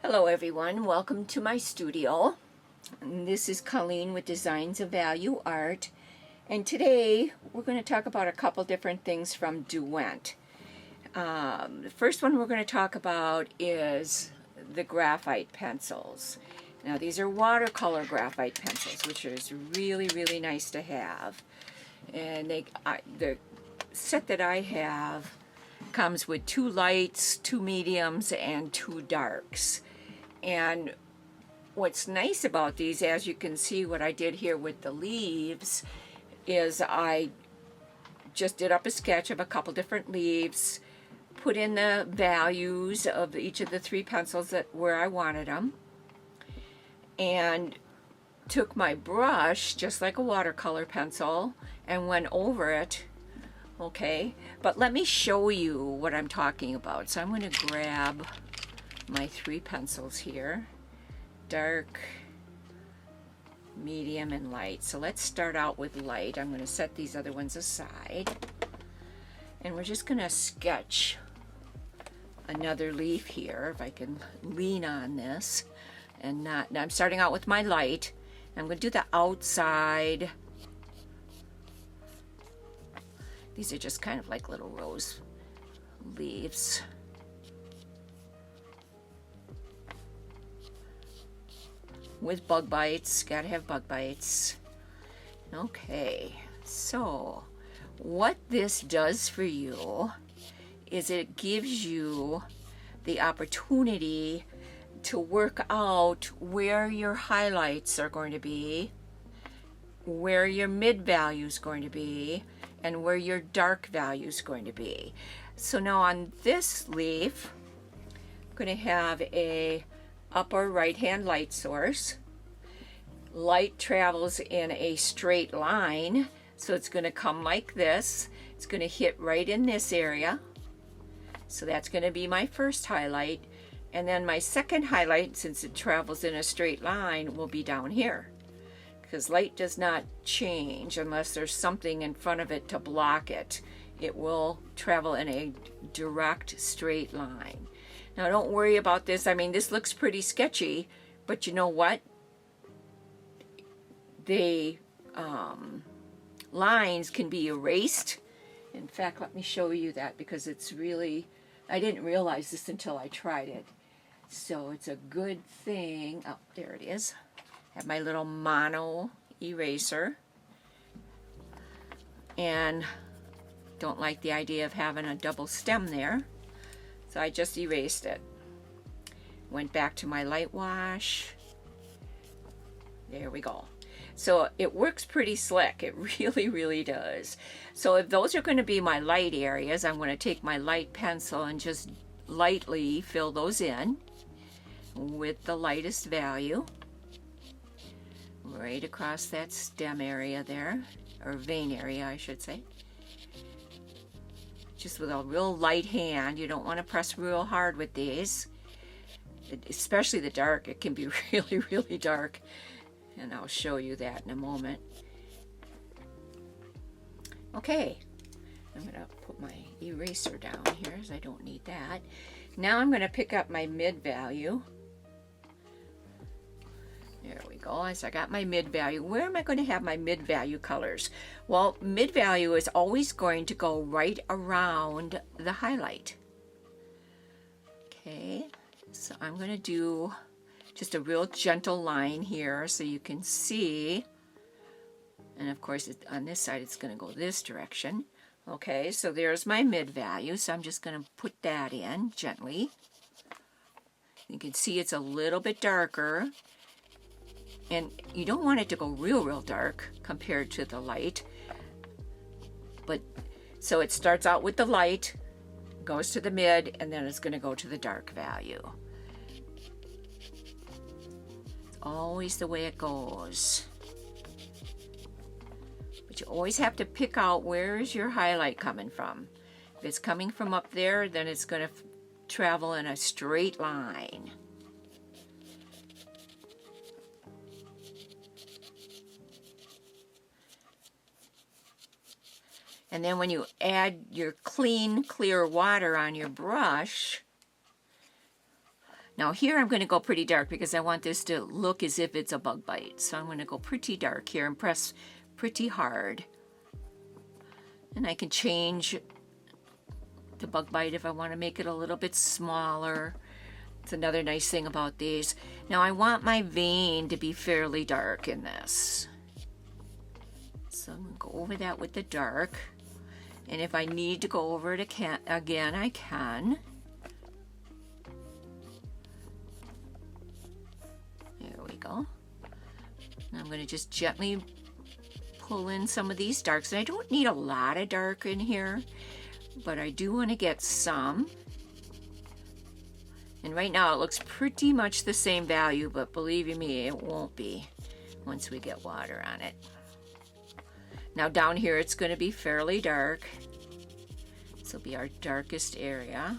Hello everyone, welcome to my studio. And this is Colleen with Designs of Value Art, and today we're going to talk about a couple different things from Derwent. The first one we're going to talk about is the graphite pencils. Now these are watercolor graphite pencils, which is really nice to have. And the set that I have comes with 2 lights, 2 mediums, and 2 darks. And what's nice about these, as you can see what I did here with the leaves, is I just did up a sketch of a couple different leaves, put in the values of each of the 3 pencils where I wanted them, and took my brush, just like a watercolor pencil, and went over it. Okay, but let me show you what I'm talking about. So I'm going to grab my 3 pencils here, dark, medium, and light. So let's start out with light. I'm going to set these other ones aside, and we're just going to sketch another leaf here, if I can lean on this and not. Now I'm starting out with my light. I'm going to do the outside. These are just kind of like little rose leaves. With bug bites, gotta have bug bites. Okay, so what this does for you is it gives you the opportunity to work out where your highlights are going to be, where your mid value is going to be, and where your dark value is going to be. So now on this leaf, I'm going to have a upper right hand light source. Light travels in a straight line, so it's going to come like this. It's going to hit right in this area. So that's going to be my first highlight, and then my second highlight, since it travels in a straight line, will be down here, because light does not change unless there's something in front of it to block it. It will travel in a direct straight line. Now don't worry about this. I mean, this looks pretty sketchy, but you know what? The lines can be erased. In fact, let me show you that, because it's really, I didn't realize this until I tried it. So it's a good thing. Oh, there it is. I have my little mono eraser, and don't like the idea of having a double stem there, so I just erased it. Went back to my light wash. There we go. So it works pretty slick. It really does. So if those are going to be my light areas, I'm going to take my light pencil and just lightly fill those in with the lightest value right across that stem area there, or vein area I should say. Just with a real light hand. You don't want to press real hard with these, especially the dark. It can be really dark, and I'll show you that in a moment. Okay, I'm going to put my eraser down here, as I don't need that. Now I'm going to pick up my mid value. There we go. So I got my mid value. Where am I going to have my mid value colors? Well, mid value is always going to go right around the highlight. Okay, so I'm going to do just a real gentle line here so you can see. And of course, on this side, it's going to go this direction. Okay, so there's my mid value. So I'm just going to put that in gently. You can see it's a little bit darker. And you don't want it to go real dark compared to the light. But so it starts out with the light, goes to the mid, and then it's going to go to the dark value. It's always the way it goes. But you always have to pick out, where is your highlight coming from. If it's coming from up there, then it's going to travel in a straight line. And then when you add your clean, clear water on your brush, Now here I'm going to go pretty dark because I want this to look as if it's a bug bite. So I'm going to go pretty dark here and press pretty hard. And I can change the bug bite if I want to make it a little bit smaller. It's another nice thing about these. Now I want my vein to be fairly dark in this. So I'm going to go over that with the dark. And if I need to go over it again, I can. There we go. And I'm going to just gently pull in some of these darks. And I don't need a lot of dark in here, but I do want to get some. And right now it looks pretty much the same value, but believe you me, it won't be once we get water on it. Now down here it's going to be fairly dark. This will be our darkest area.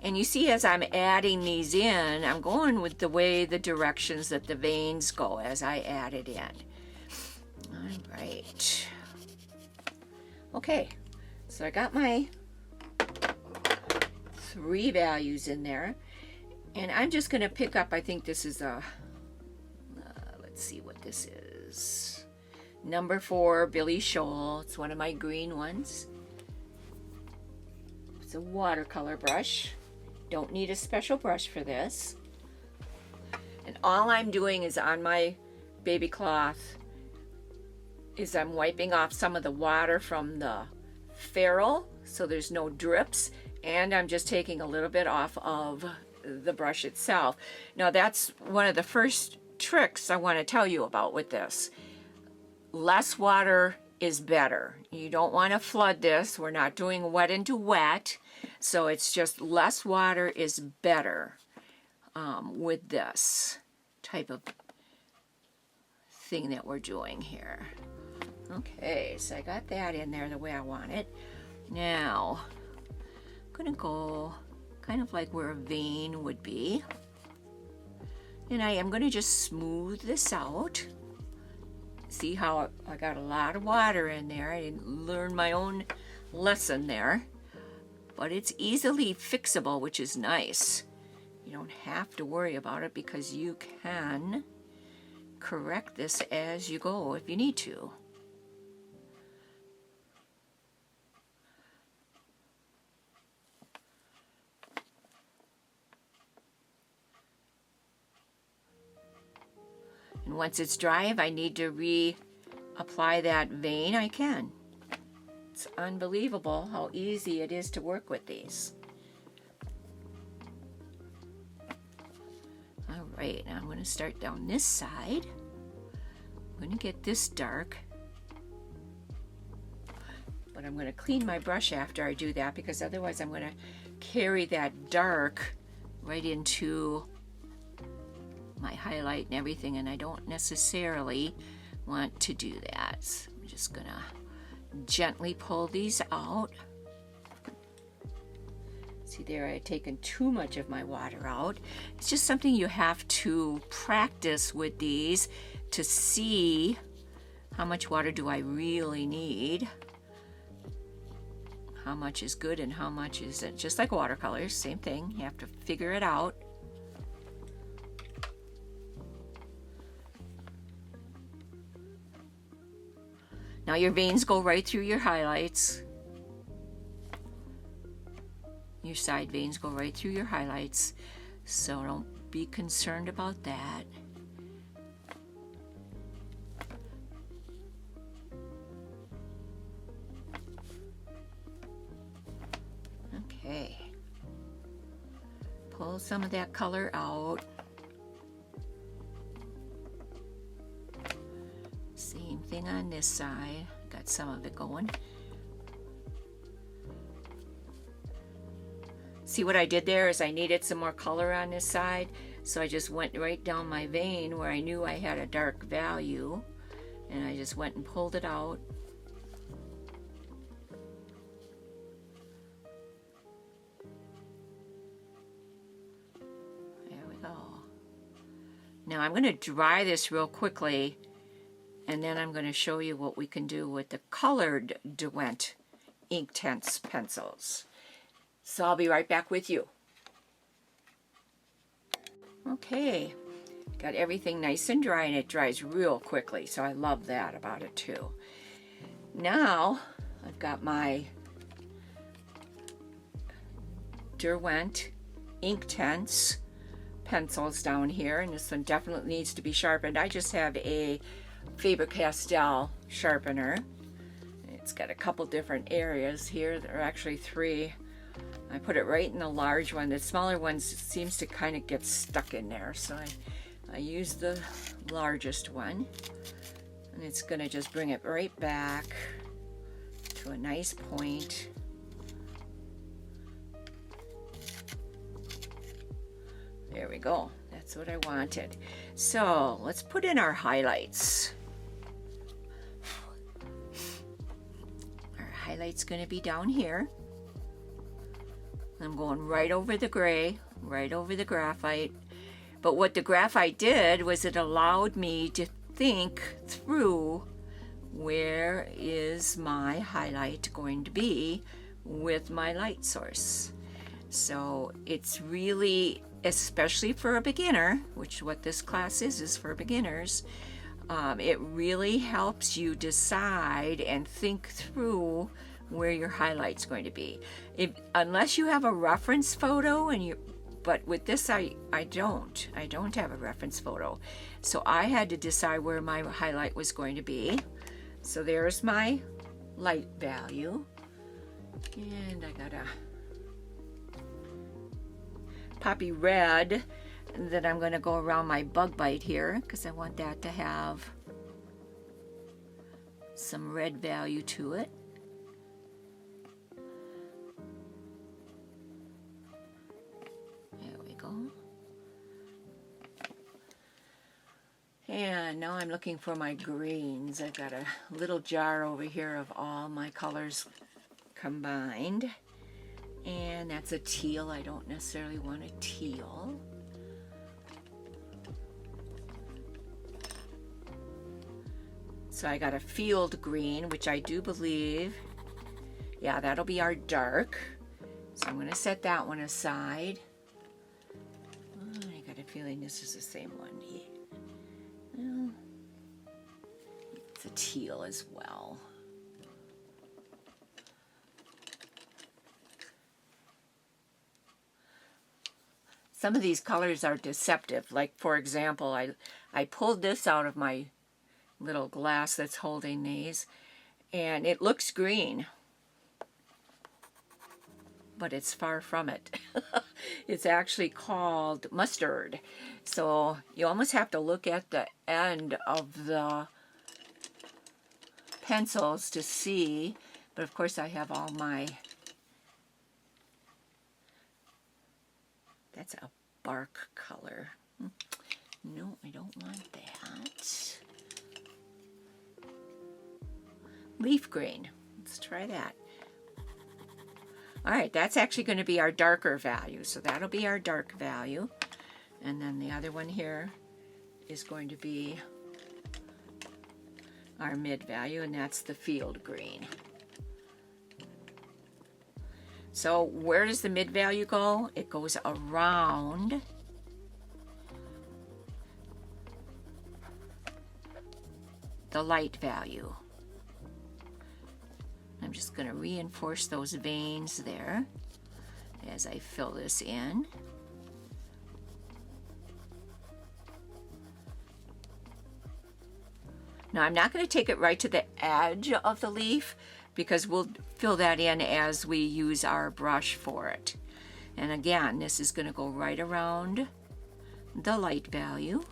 And you see, as I'm adding these in, I'm going with the way the directions that the veins go as I add it in. All right. Okay, so I got my 3 values in there. And I'm just going to pick up, I think this is a, let's see what this is. Number 4, Billy Showell. It's one of my green ones. It's a watercolor brush. Don't need a special brush for this. And all I'm doing is on my baby cloth is I'm wiping off some of the water from the ferrule so there's no drips, and I'm just taking a little bit off of the brush itself. Now that's one of the first tricks I want to tell you about with this. Less water is better. You don't want to flood this. We're not doing wet into wet. So it's just less water is better with this type of thing that we're doing here. Okay, so I got that in there the way I want it. Now, I'm going to go kind of like where a vein would be. And I am going to just smooth this out. See how I got a lot of water in there. I didn't learn my own lesson there. But it's easily fixable, which is nice. You don't have to worry about it because you can correct this as you go if you need to. And once it's dry, if I need to reapply that vein, I can. It's unbelievable how easy it is to work with these. All right, now I'm going to start down this side. I'm going to get this dark. But I'm going to clean my brush after I do that because otherwise I'm going to carry that dark right into my highlight and everything, and I don't necessarily want to do that. So I'm just going to gently pull these out. See there, I had taken too much of my water out. It's just something you have to practice with these to see how much water do I really need, how much is good and how much isn't. Just like watercolors, same thing, you have to figure it out. Now your veins go right through your highlights. Your side veins go right through your highlights, so don't be concerned about that. Okay. Pull some of that color out. Same thing on this side. Got some of it going. See what I did there is I needed some more color on this side, so I just went right down my vein where I knew I had a dark value, and I just went and pulled it out. There we go. Now I'm going to dry this real quickly And then I'm going to show you what we can do with the colored Derwent Intense Pencils. So I'll be right back with you. Okay, got everything nice and dry, and it dries real quickly, so I love that about it too. Now I've got my Derwent Inktense pencils down here, and this one definitely needs to be sharpened. I just have a Faber-Castell sharpener. It's got a couple different areas here. There are actually 3. I put it right in the large one. The smaller one seems to kind of get stuck in there, so I use the largest one, and it's going to just bring it right back to a nice point. There we go. That's what I wanted. So let's put in our highlights. Our highlight's going to be down here. I'm going right over the gray, right over the graphite. But what the graphite did was it allowed me to think through, where is my highlight going to be with my light source. So it's really, especially for a beginner, which what this class is for beginners, it really helps you decide and think through where your highlight's going to be. Unless you have a reference photo, but with this I don't have a reference photo, so I had to decide where my highlight was going to be. So there's my light value, and I got a poppy red that I'm going to go around my bug bite here, because I want that to have some red value to it. There we go. And now I'm looking for my greens. I've got a little jar over here of all my colors combined. And that's a teal. I don't necessarily want a teal. So I got a field green, which I do believe, yeah, that'll be our dark. So I'm going to set that one aside. Oh, I got a feeling this is the same one. Well, it's a teal as well. Some of these colors are deceptive. Like, for example, I pulled this out of my little glass that's holding these, and it looks green, but it's far from it. It's actually called mustard. So you almost have to look at the end of the pencils to see, but of course I have all my, that's a bark color. No, I don't want that. Leaf green. Let's try that. All right, that's actually going to be our darker value. So that'll be our dark value. And then the other one here is going to be our mid value, and that's the field green. So where does the mid value go? It goes around the light value. I'm just going to reinforce those veins there as I fill this in. Now I'm not going to take it right to the edge of the leaf, because we'll fill that in as we use our brush for it. And again, this is going to go right around the light value.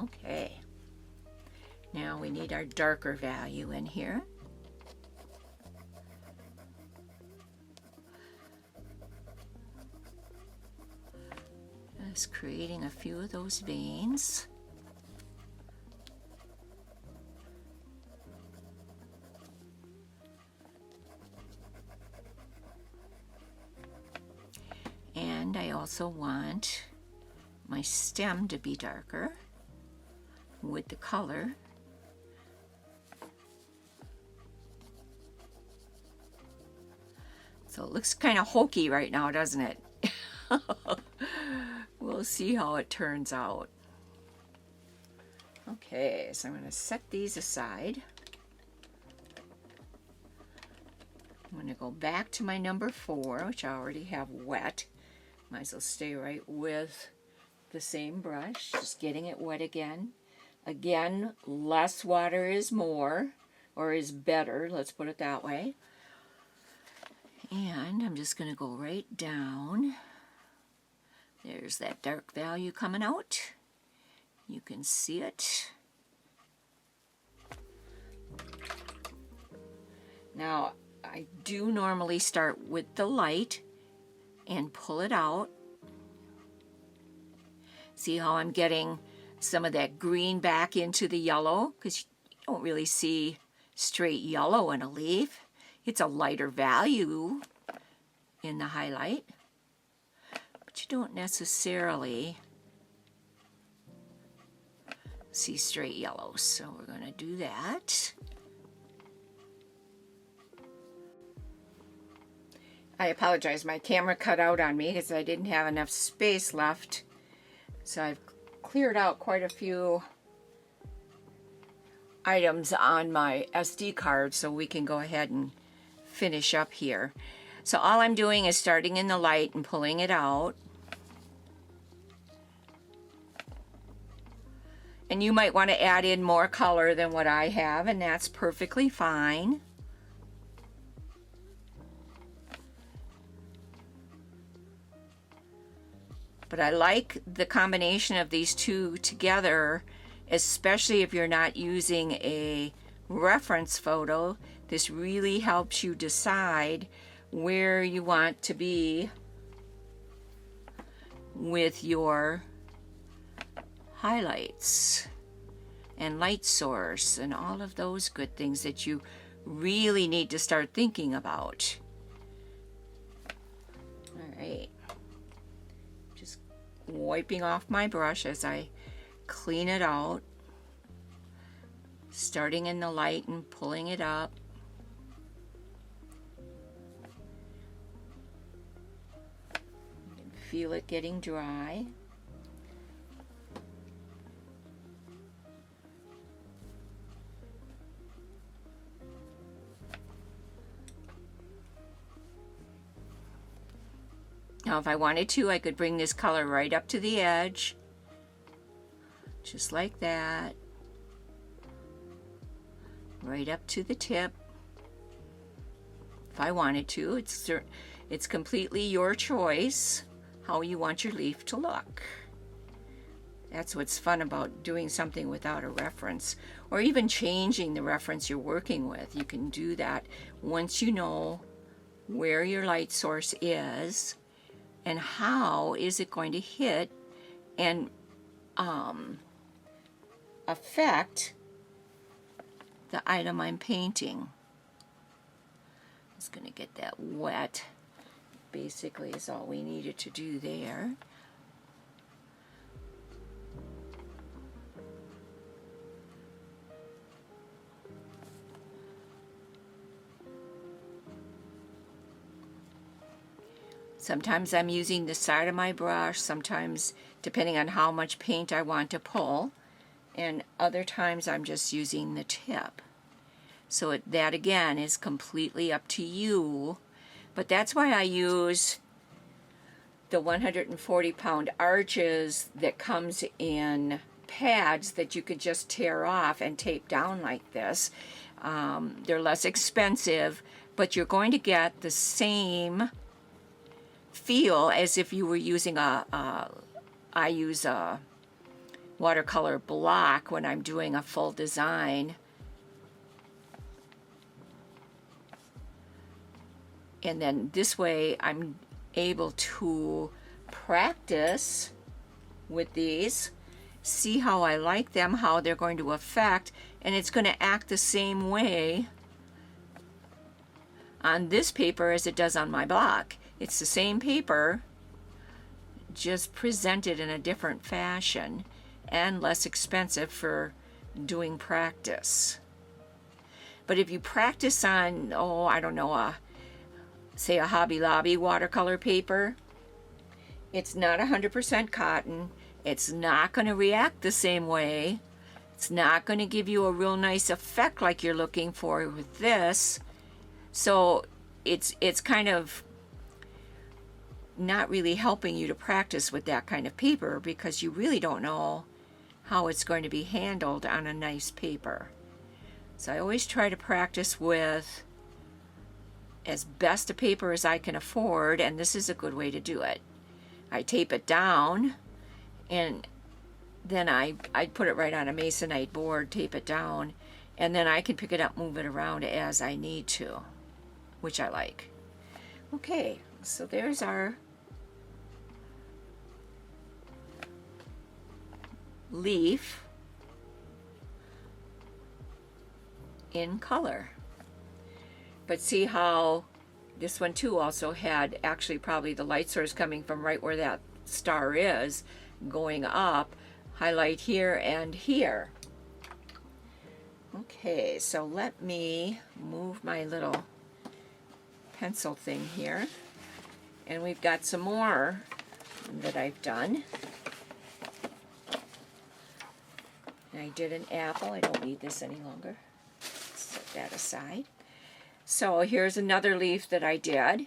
Okay, now we need our darker value in here. Just creating a few of those veins. And I also want my stem to be darker with the color. So it looks kind of hokey right now, doesn't it? We'll see how it turns out. Okay, so I'm going to set these aside. I'm going to go back to my number 4, which I already have wet. Might as well stay right with the same brush, just getting it wet again. Again, less water is more, or is better, let's put it that way. And I'm just going to go right down. There's that dark value coming out. You can see it. Now, I do normally start with the light and pull it out. See how I'm getting some of that green back into the yellow? Because you don't really see straight yellow in a leaf. It's a lighter value in the highlight, but you don't necessarily see straight yellow. So we're going to do that. I apologize, my camera cut out on me because I didn't have enough space left. So I've cleared out quite a few items on my SD card so we can go ahead and finish up here. So all I'm doing is starting in the light and pulling it out. And you might want to add in more color than what I have, and that's perfectly fine. But I like the combination of these two together, especially if you're not using a reference photo. This really helps you decide where you want to be with your highlights and light source and all of those good things that you really need to start thinking about. All right. Just wiping off my brush as I clean it out, starting in the light and pulling it up. Feel it getting dry. Now if I wanted to, I could bring this color right up to the edge, just like that, right up to the tip. If I wanted to, it's completely your choice how you want your leaf to look. That's what's fun about doing something without a reference, or even changing the reference you're working with. You can do that once you know where your light source is and how is it going to hit and affect the item I'm painting. Just going to get that wet. Basically is all we needed to do there. Sometimes I'm using the side of my brush, sometimes depending on how much paint I want to pull, and other times I'm just using the tip. So that again is completely up to you. But that's why I use the 140-pound arches that comes in pads that you could just tear off and tape down like this. They're less expensive, but you're going to get the same feel as if you were using I use a watercolor block when I'm doing a full design. And then this way I'm able to practice with these, see how I like them, how they're going to affect, and it's going to act the same way on this paper as it does on my block. It's the same paper, just presented in a different fashion and less expensive for doing practice. But if you practice on, oh, I don't know, say a Hobby Lobby watercolor paper, it's not 100% cotton. It's not going to react the same way. It's not going to give you a real nice effect like you're looking for with this. So it's kind of not really helping you to practice with that kind of paper because you really don't know how it's going to be handled on a nice paper. So I always try to practice with as best a paper as I can afford, and this is a good way to do it. I tape it down, and then I put it right on a masonite board, tape it down, and then I can pick it up, move it around as I need to, which I like. Okay, so there's our leaf in color. But see how this one too also had actually probably the light source coming from right where that star is, going up, highlight here and here. Okay, so let me move my little pencil thing here, and we've got some more that I've done. I did an apple. I don't need this any longer. Set that aside. So here's another leaf that I did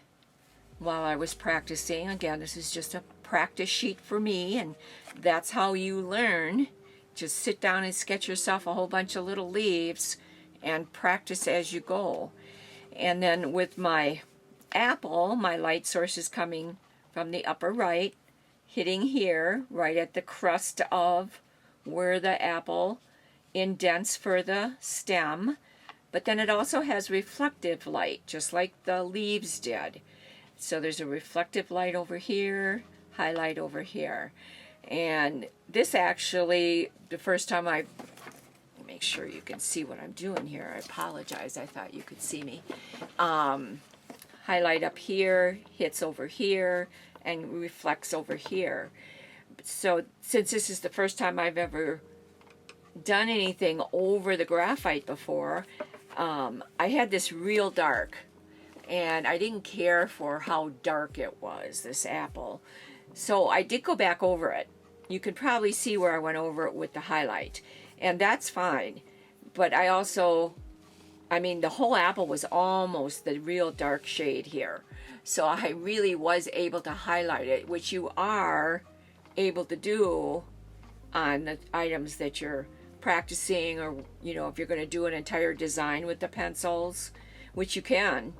while I was practicing. Again, this is just a practice sheet for me, and that's how you learn. Just sit down and sketch yourself a whole bunch of little leaves and practice as you go. And then with my apple, my light source is coming from the upper right, hitting here, right at the crust of where the apple indents for the stem. But then it also has reflective light, just like the leaves did. So there's a reflective light over here, highlight over here. And this actually, the first time make sure you can see what I'm doing here. I apologize, I thought you could see me. Highlight up here, hits over here, and reflects over here. So since this is the first time I've ever done anything over the graphite before, I had this real dark, and I didn't care for how dark it was, this apple. So I did go back over it. You can probably see where I went over it with the highlight, and that's fine. But I also, the whole apple was almost the real dark shade here. So I really was able to highlight it, which you are able to do on the items that you're practicing, or if you're going to do an entire design with the pencils, which you can.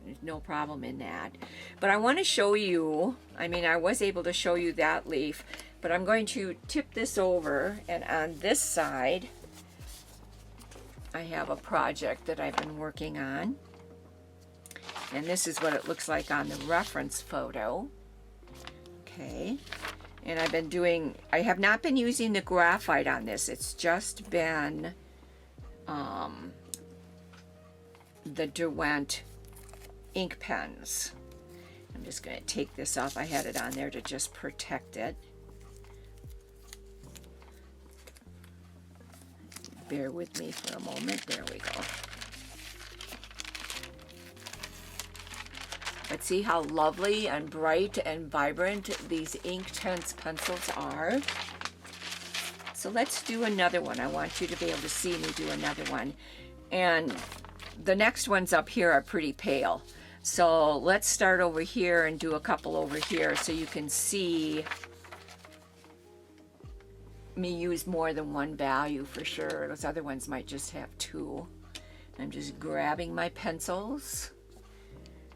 There's no problem in that. But I want to show you, I was able to show you that leaf, but I'm going to tip this over, and on this side I have a project that I've been working on, and this is what it looks like on the reference photo. Okay, and I have not been using the graphite on this. It's just been the Derwent ink pens. I'm just going to take this off. I had it on there to just protect it. Bear with me for a moment. There we go. But see how lovely and bright and vibrant these Inktense pencils are? So let's do another one. I want you to be able to see me do another one. And the next ones up here are pretty pale. So let's start over here and do a couple over here so you can see me use more than one value for sure. Those other ones might just have two. I'm just grabbing my pencils.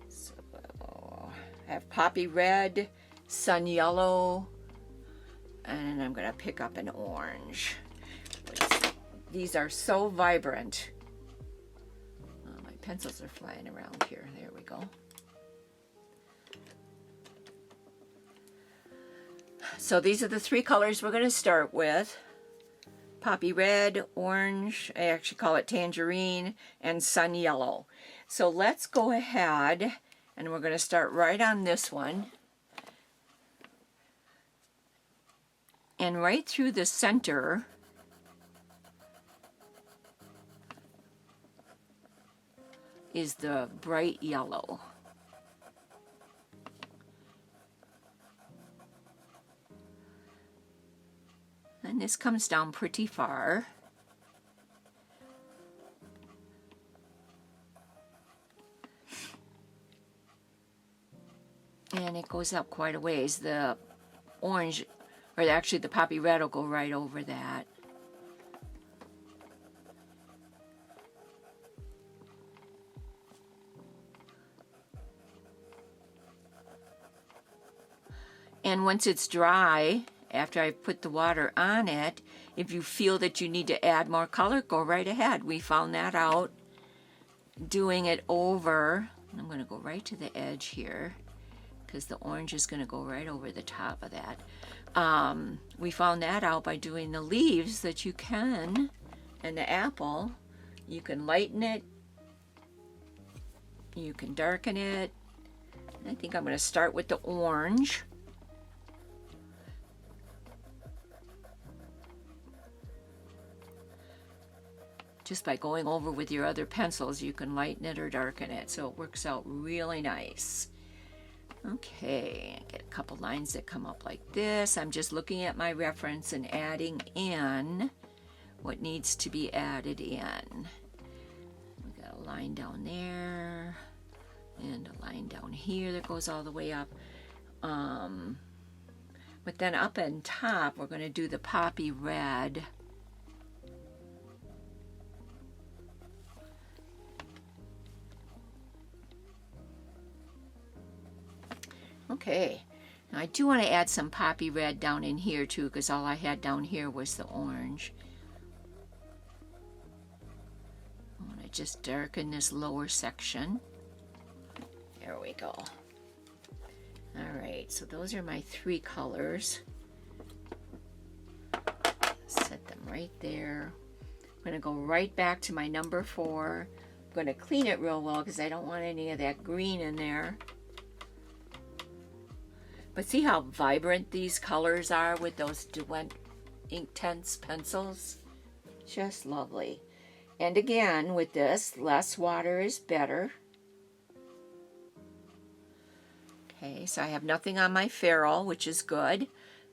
So I have poppy red, sun yellow, and I'm gonna pick up an orange. These are so vibrant. Oh, my pencils are flying around here. There we go. So these are the three colors we're going to start with. Poppy red, orange, I actually call it tangerine, and sun yellow. So let's go ahead and we're going to start right on this one. And right through the center is the bright yellow. And this comes down pretty far. And it goes up quite a ways. The orange, or actually the poppy red will go right over that. And once it's dry, after I put the water on it, if you feel that you need to add more color, go right ahead. We found that out doing it over. I'm going to go right to the edge here, because the orange is going to go right over the top of that. We found that out by doing the leaves, that you can, and the apple, you can lighten it, you can darken it. I think I'm going to start with the orange. Just by going over with your other pencils, you can lighten it or darken it, so it works out really nice. Okay, I get a couple lines that come up like this. I'm just looking at my reference and adding in what needs to be added in. We got a line down there and a line down here that goes all the way up. But then up on top, we're going to do the poppy red. Okay, now I do want to add some poppy red down in here too, because all I had down here was the orange. I want to just darken this lower section. There we go. Alright, so those are my three colors. Set them right there. I'm going to go right back to my number 4. I'm going to clean it real well because I don't want any of that green in there. But see how vibrant these colors are with those Derwent Intense Pencils? Just lovely. And again, with this, less water is better. Okay, so I have nothing on my ferrule, which is good.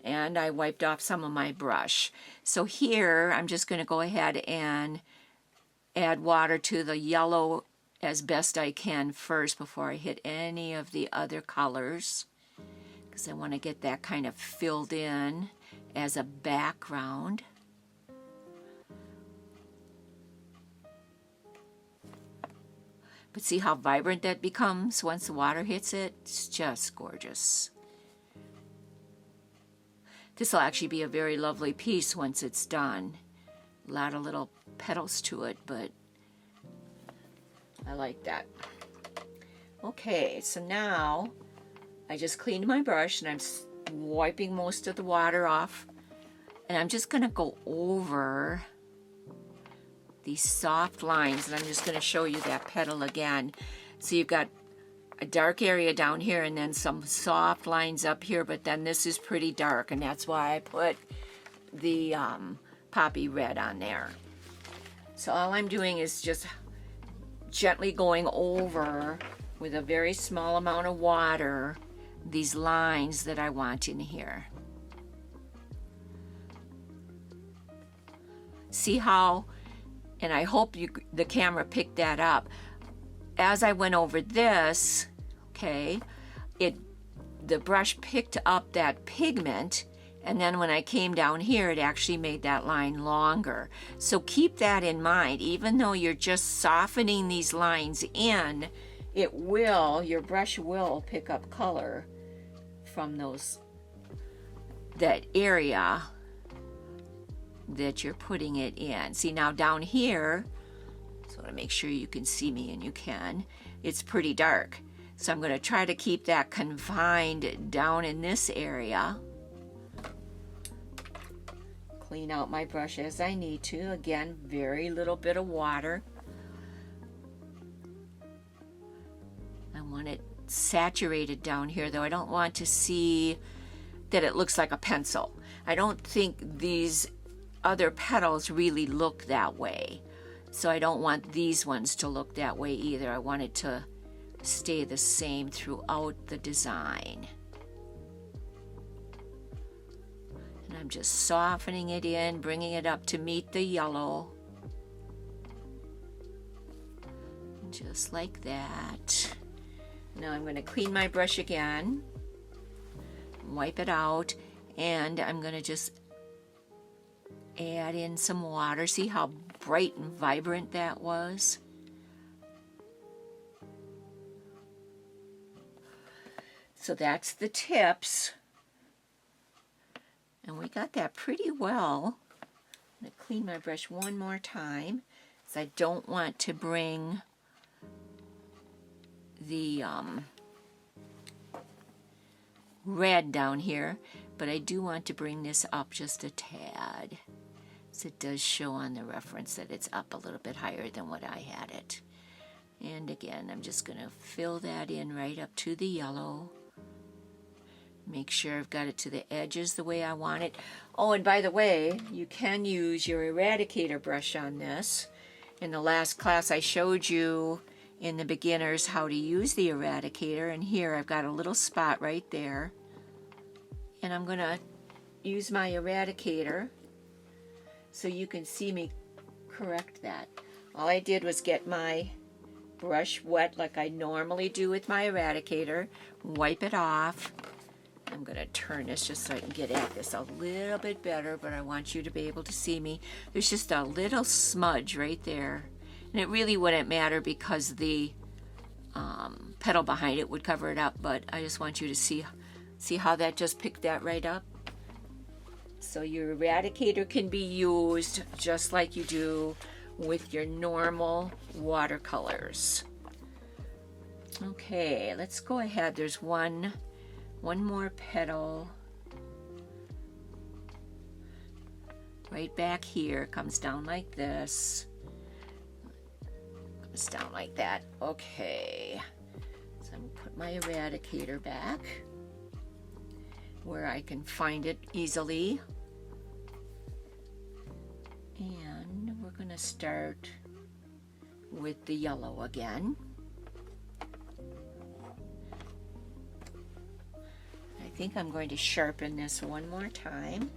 And I wiped off some of my brush. So here, I'm just going to go ahead and add water to the yellow as best I can first before I hit any of the other colors, because I want to get that kind of filled in as a background. But see how vibrant that becomes once the water hits it? It's just gorgeous. This will actually be a very lovely piece once it's done. A lot of little petals to it, but I like that. Okay, so now I just cleaned my brush and I'm wiping most of the water off. And I'm just going to go over these soft lines, and I'm just going to show you that petal again. So you've got a dark area down here and then some soft lines up here, but then this is pretty dark, and that's why I put the poppy red on there. So all I'm doing is just gently going over with a very small amount of water these lines that I want in here. See how, and I hope the camera picked that up, as I went over this, okay, the brush picked up that pigment, and then when I came down here, it actually made that line longer. So keep that in mind. Even though you're just softening these lines in, your brush will pick up color from that area that you're putting it in. See, now down here, so I want to make sure you can see me, and you can, it's pretty dark. So I'm going to try to keep that confined down in this area. Clean out my brush as I need to. Again, very little bit of water. I want it saturated down here, though. I don't want to see that it looks like a pencil. I don't think these other petals really look that way. So I don't want these ones to look that way either. I want it to stay the same throughout the design. And I'm just softening it in, bringing it up to meet the yellow. Just like that. Now I'm going to clean my brush again, wipe it out, and I'm going to just add in some water. See how bright and vibrant that was? So that's the tips. And we got that pretty well. I'm going to clean my brush one more time, because I don't want to bring the red down here, but I do want to bring this up just a tad. So it does show on the reference that it's up a little bit higher than what I had it. And again, I'm just going to fill that in right up to the yellow. Make sure I've got it to the edges the way I want it. Oh, and by the way, you can use your eradicator brush on this. In the last class I showed you in the beginners how to use the eradicator, and here I've got a little spot right there. And I'm going to use my eradicator so you can see me correct that. All I did was get my brush wet like I normally do with my eradicator, wipe it off. I'm going to turn this just so I can get at this a little bit better, but I want you to be able to see me. There's just a little smudge right there. And it really wouldn't matter because the petal behind it would cover it up, but I just want you to see how that just picked that right up. So your eradicator can be used just like you do with your normal watercolors. Okay, let's go ahead. There's one more petal right back here. Comes down like this. Comes down like that. Okay. So I'm going to put my eradicator back where I can find it easily. And we're going to start with the yellow again. I think I'm going to sharpen this one more time.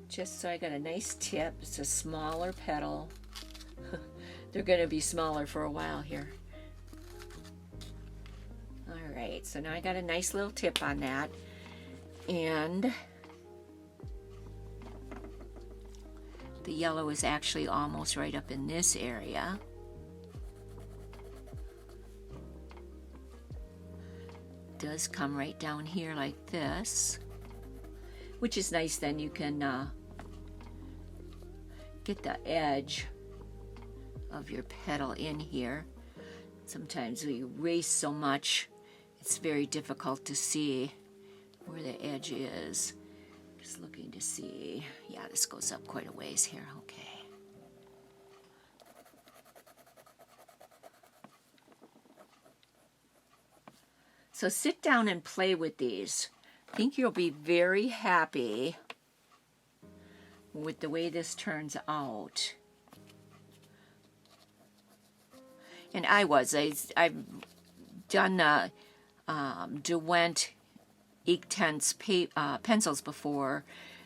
Just so I got a nice tip. It's a smaller petal. They're going to be smaller for a while here. Alright, so now I got a nice little tip on that. And the yellow is actually almost right up in this area. It does come right down here like this, which is nice. Then you can get the edge of your petal in here. Sometimes we erase so much, it's very difficult to see where the edge is. Just looking to see. Yeah, this goes up quite a ways here. Okay. So sit down and play with these. I think you'll be very happy with the way this turns out. And I've done the Derwent Intense Pencils before,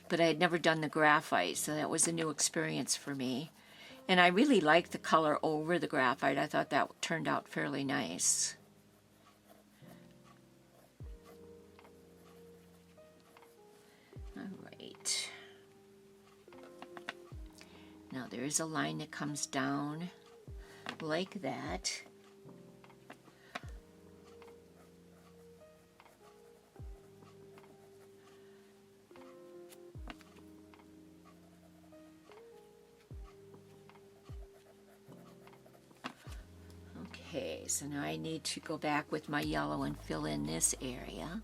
but I had never done the graphite, so that was a new experience for me. And I really liked the color over the graphite. I thought that turned out fairly nice. All right. Now there is a line that comes down like that. Okay, so now I need to go back with my yellow and fill in this area.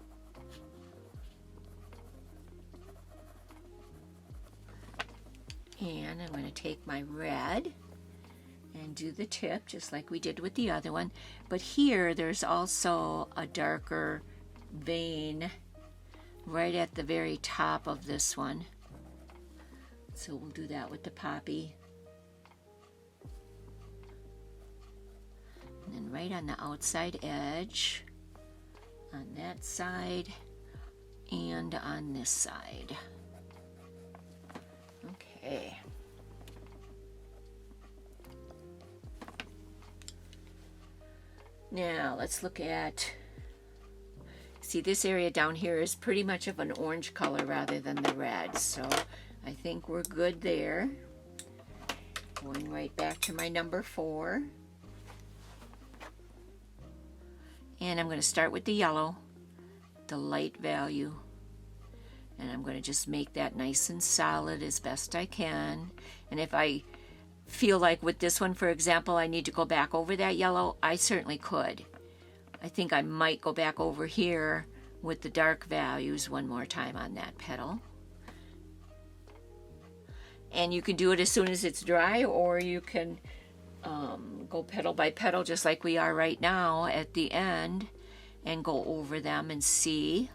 And I'm going to take my red and do the tip just like we did with the other one. But here there's also a darker vein right at the very top of this one. So we'll do that with the poppy. And then right on the outside edge, on that side, and on this side. Okay. Now let's look at, see, this area down here is pretty much of an orange color rather than the red, so I think we're good there. Going right back to my number 4. And I'm going to start with the yellow, the light value. And I'm going to just make that nice and solid as best I can. And if I feel like with this one, for example, I need to go back over that yellow, I certainly could. I think I might go back over here with the dark values one more time on that petal. And you can do it as soon as it's dry, or you can go petal by petal just like we are right now at the end and go over them and see.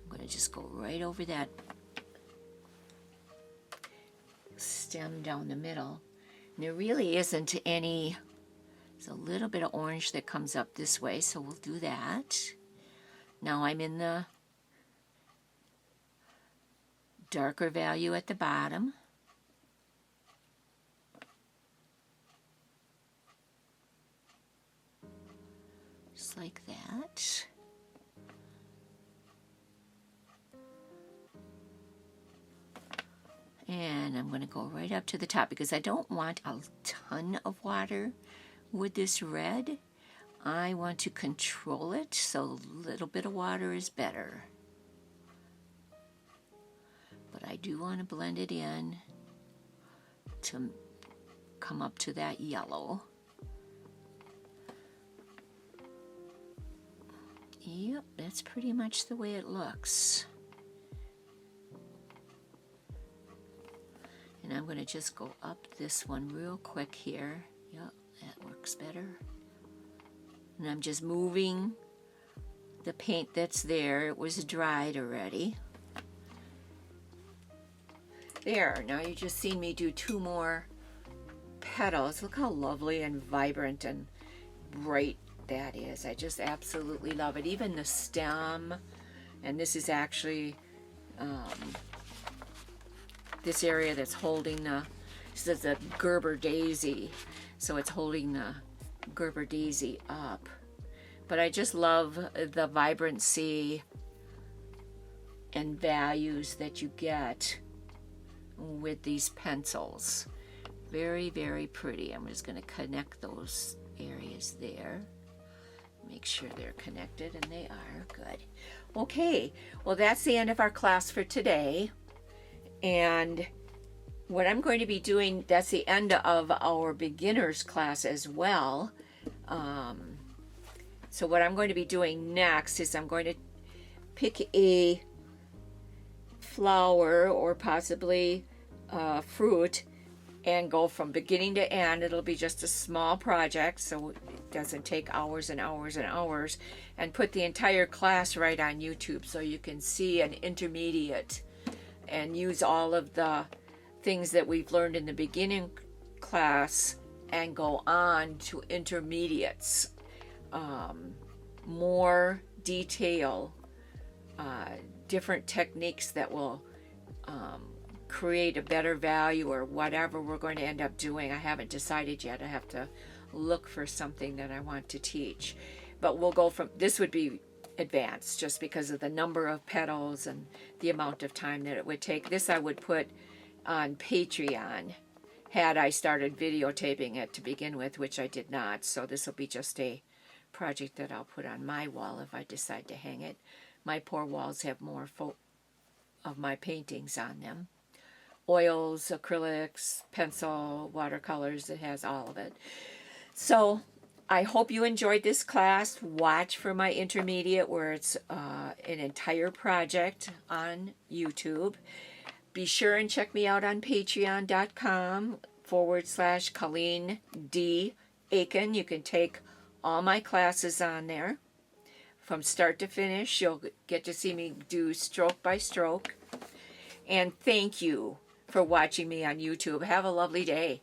I'm going to just go right over that stem down the middle. And there really isn't any, there's a little bit of orange that comes up this way, so we'll do that. Now I'm in the darker value at the bottom. Just like that. And I'm going to go right up to the top because I don't want a ton of water with this red. I want to control it, so a little bit of water is better. But I do want to blend it in to come up to that yellow. Yep, that's pretty much the way it looks. And I'm going to just go up this one real quick here. Yep, that works better. And I'm just moving the paint that's there. It was dried already. There, now you just seen me do 2 more petals. Look how lovely and vibrant and bright that is. I just absolutely love it. Even the stem, and this is actually this area that's holding the, this is a Gerber daisy, so it's holding the Gerber daisy up. But I just love the vibrancy and values that you get with these pencils. Very, very pretty. I'm just going to connect those areas there. Make sure they're connected, and they are. Good. Okay, well, that's the end of our class for today. And what I'm going to be doing, that's the end of our beginners class as well. So what I'm going to be doing next is I'm going to pick a flower or possibly fruit and go from beginning to end. It'll be just a small project, so it doesn't take hours and hours and hours, and put the entire class right on YouTube so you can see an intermediate and use all of the things that we've learned in the beginning class and go on to intermediates. More detail, different techniques that will create a better value or whatever we're going to end up doing. I haven't decided yet. I have to look for something that I want to teach. But we'll go from, this would be advanced just because of the number of petals and the amount of time that it would take. This I would put on Patreon had I started videotaping it to begin with, which I did not. So this will be just a project that I'll put on my wall if I decide to hang it. My poor walls have more of my paintings on them. Oils, acrylics, pencil, watercolors, it has all of it. So I hope you enjoyed this class. Watch for my intermediate where it's an entire project on YouTube. Be sure and check me out on patreon.com/Colleen D. Aiken. You can take all my classes on there. from start to finish. You'll get to see me do stroke by stroke. And thank you for watching me on YouTube. Have a lovely day.